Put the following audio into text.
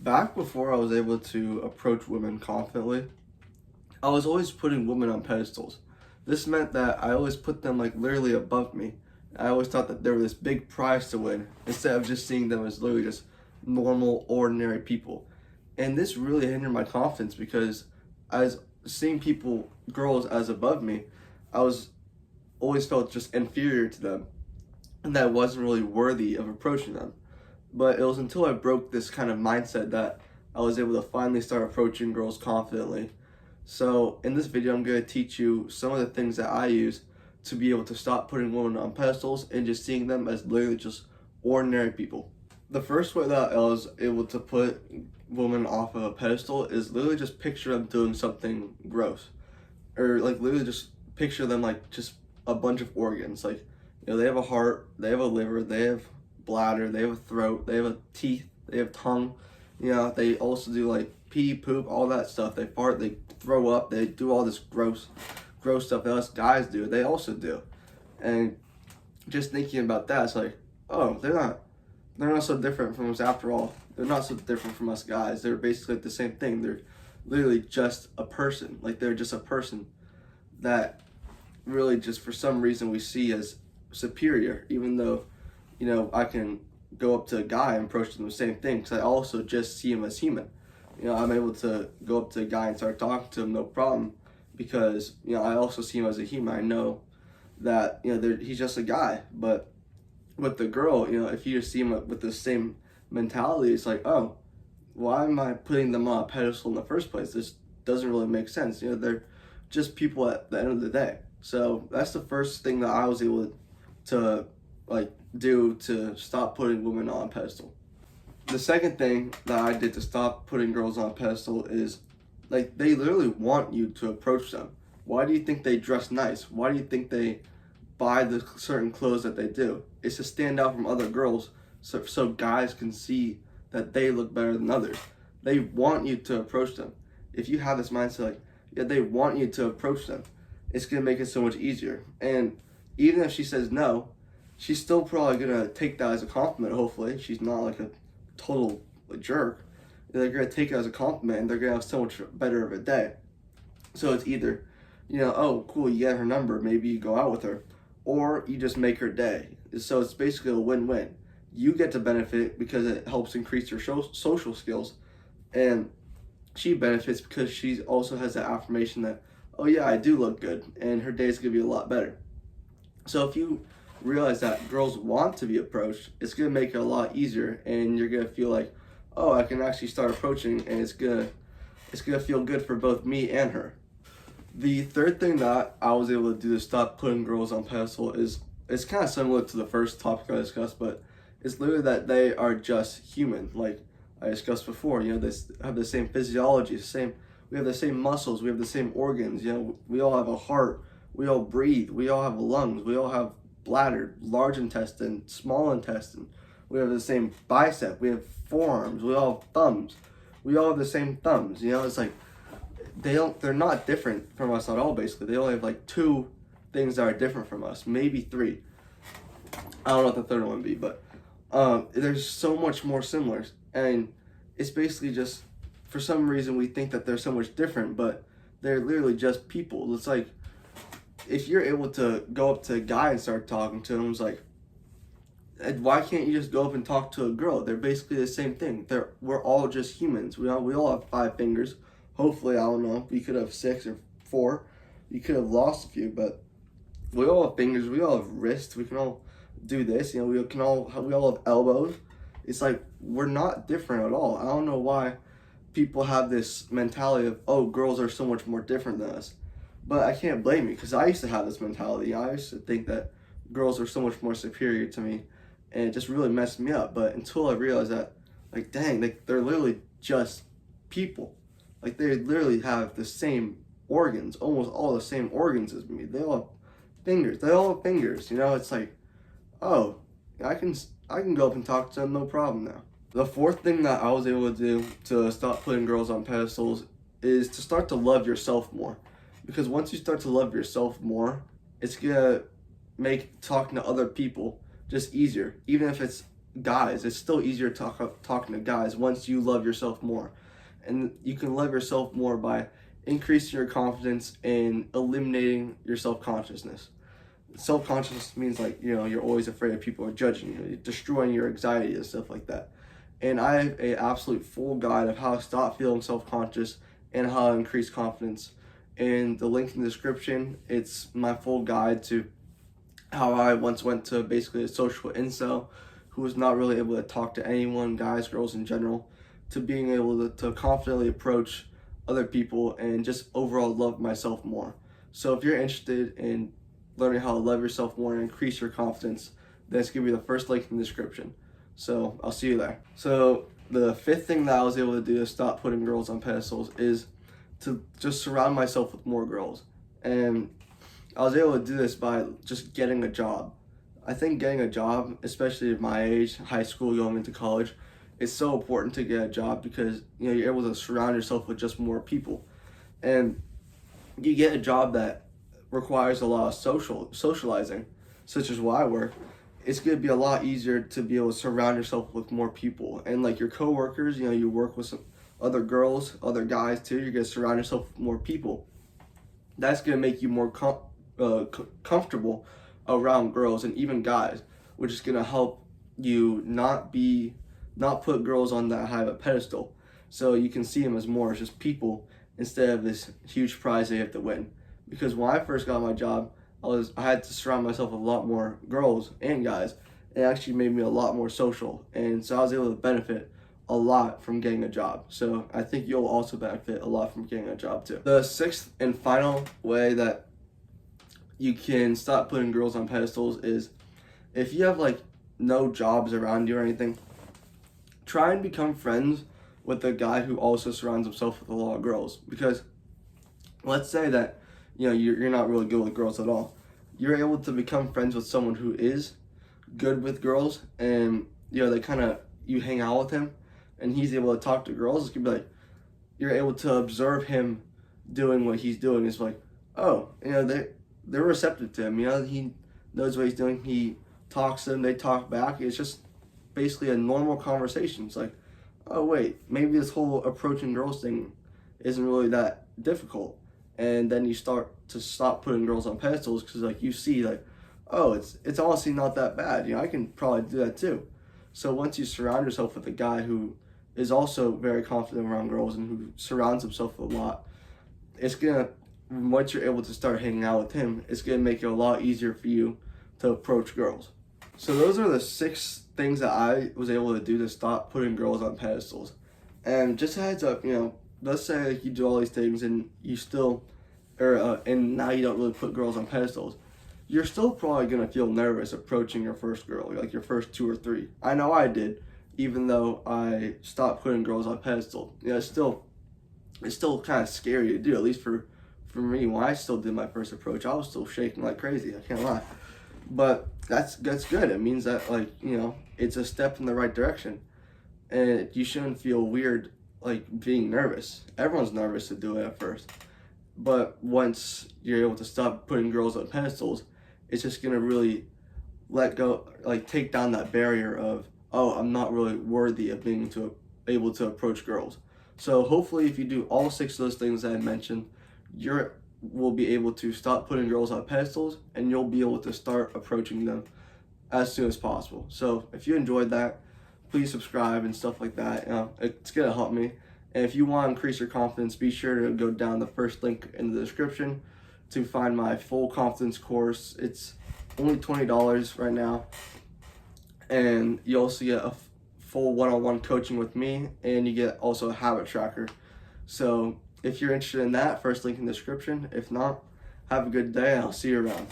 Back before I was able to approach women confidently, I was always putting women on pedestals. This meant that I always put them like literally above me. I always thought that they were this big prize to win instead of just seeing them as literally just normal, ordinary people. And this really hindered my confidence because as seeing people, girls as above me, I was always felt just inferior to them and that I wasn't really worthy of approaching them. But it was until I broke this kind of mindset that I was able to finally start approaching girls confidently. So in this video, I'm going to teach you some of the things that I use to be able to stop putting women on pedestals and just seeing them as literally just ordinary people. The first way that I was able to put women off of a pedestal is literally just picture them doing something gross. Or like literally just picture them like just a bunch of organs. Like, you know, they have a heart, they have a liver, they have bladder, they have a throat, they have a teeth, they have tongue. You know, they also do like pee, poop, all that stuff. They fart, they throw up, they do all this gross stuff that us guys do. They also do. And just thinking about that, it's like, oh, they're not so different from us after all. They're not so different from us guys. They're basically the same thing. They're literally just a person. Like, they're just a person that really just for some reason we see as superior, even though, you know, I can go up to a guy and approach them the same thing because I also just see him as human. You know, I'm able to go up to a guy and start talking to him, no problem, because, you know, I also see him as a human. I know that, you know, he's just a guy. But with the girl, you know, if you just see him with the same mentality, it's like, oh, why am I putting them on a pedestal in the first place? This doesn't really make sense. You know, they're just people at the end of the day. So that's the first thing that I was able to like do to stop putting women on a pedestal. The second thing that I did to stop putting girls on a pedestal is, like, they literally want you to approach them. Why do you think they dress nice? Why do you think they buy the certain clothes that they do? It's to stand out from other girls so guys can see that they look better than others. They want you to approach them. If you have this mindset, like, yeah, they want you to approach them, it's going to make it so much easier. And even if she says no, she's still probably going to take that as a compliment, hopefully. She's not like a total jerk. They're going to take it as a compliment and they're going to have so much better of a day. So it's either, you know, oh, cool, you get her number, maybe you go out with her, or you just make her day. So it's basically a win-win. You get to benefit because it helps increase your social skills, and she benefits because she also has that affirmation that, oh yeah, I do look good, and her day's going to be a lot better. So if you realize that girls want to be approached, it's going to make it a lot easier, and you're going to feel like, oh, I can actually start approaching, and it's gonna feel good for both me and her. The third thing that I was able to do to stop putting girls on pedestal is, it's kind of similar to the first topic I discussed, but it's literally that they are just human. Like I discussed before, you know, they have the same physiology, we have the same muscles, we have the same organs. You know, we all have a heart, we all breathe, we all have lungs, we all have bladder, large intestine, small intestine. We have the same bicep, we have forearms, we all have thumbs. We all have the same thumbs. You know, it's like they're not different from us at all, basically. They only have like two things that are different from us, maybe three. I don't know what the third one would be, but there's so much more similar. And it's basically just, for some reason, we think that they're so much different, but they're literally just people. It's like, if you're able to go up to a guy and start talking to him, it's like, why can't you just go up and talk to a girl? They're basically the same thing. We're all just humans. We all have 5 fingers. Hopefully, I don't know, we could have 6 or 4. You could have lost a few, but we all have fingers. We all have wrists. We can all do this. You know, we all have elbows. It's like, we're not different at all. I don't know why people have this mentality of, oh, girls are so much more different than us. But I can't blame you, because I used to have this mentality. I used to think that girls are so much more superior to me, and it just really messed me up. But until I realized that, like, dang, they're literally just people. Like, they literally have the same organs, almost all the same organs as me. They all have fingers. They all have fingers. You know, it's like, oh, I can go up and talk to them, no problem now. The fourth thing that I was able to do to stop putting girls on pedestals is to start to love yourself more. Because once you start to love yourself more, it's gonna make talking to other people just easier. Even if it's guys. It's still easier talking to guys once you love yourself more. And you can love yourself more by increasing your confidence and eliminating your self-consciousness. Self-consciousness means, like, you're always afraid of people are judging you, destroying your anxiety and stuff like that. And I have a absolute full guide of how to stop feeling self-conscious and how to increase confidence. And the link in the description, it's my full guide to how I once went to basically a social incel who was not really able to talk to anyone, guys, girls in general, to being able to confidently approach other people and just overall love myself more. So if you're interested in learning how to love yourself more and increase your confidence, then it's going to be the first link in the description. So I'll see you there. So the fifth thing that I was able to do to stop putting girls on pedestals is to just surround myself with more girls. And I was able to do this by just getting a job. I think getting a job, especially at my age, high school, going into college, it's so important to get a job because you're able to surround yourself with just more people. And you get a job that requires a lot of socializing, such as where I work. It's going to be a lot easier to be able to surround yourself with more people. And like your coworkers, you work with some other girls, other guys too. You're going to surround yourself with more people. That's going to make you more comfortable around girls and even guys, which is going to help you not put girls on that high of a pedestal. So you can see them as more as just people instead of this huge prize they have to win. Because when I first got my job, I had to surround myself with a lot more girls and guys. It actually made me a lot more social, and so I was able to benefit a lot from getting a job. So I think you'll also benefit a lot from getting a job too. The sixth and final way that you can stop putting girls on pedestals is if you have like no jobs around you or anything, try and become friends with a guy who also surrounds himself with a lot of girls. Because let's say that you're not really good with girls at all. You're able to become friends with someone who is good with girls, and they you hang out with him and he's able to talk to girls. It could be like you're able to observe him doing what he's doing. It's like, oh, they're receptive to him. He knows what he's doing. He talks to them, they talk back. It's just basically a normal conversation. It's like, oh wait, maybe this whole approaching girls thing isn't really that difficult. And then you start to stop putting girls on pedestals because you see oh, it's honestly not that bad. I can probably do that too. So once you surround yourself with a guy who is also very confident around girls and who surrounds himself with a lot, once you're able to start hanging out with him, it's gonna make it a lot easier for you to approach girls. So those are the 6 things that I was able to do to stop putting girls on pedestals. And just a heads up, let's say you do all these things and you still, and now you don't really put girls on pedestals, you're still probably gonna feel nervous approaching your first girl, like your first 2 or 3. I know I did, even though I stopped putting girls on pedestals. It's still kind of scary to do, at least for me. When I still did my first approach, I was still shaking like crazy, I can't lie. But that's good. It means that it's a step in the right direction. And you shouldn't feel weird being nervous. Everyone's nervous to do it at first. But once you're able to stop putting girls on pedestals, it's just gonna really let go, take down that barrier of, oh, I'm not really worthy of being able to approach girls. So hopefully if you do all 6 of those things that I mentioned, will be able to stop putting girls on pedestals and you'll be able to start approaching them as soon as possible. So if you enjoyed that, please subscribe and stuff like that. It's gonna help me. And if you want to increase your confidence, be sure to go down the first link in the description to find my full confidence course. It's only $20 right now. And you also get a full one-on-one coaching with me, and you get also a habit tracker. So if you're interested in that, first link in the description. If not, have a good day and I'll see you around.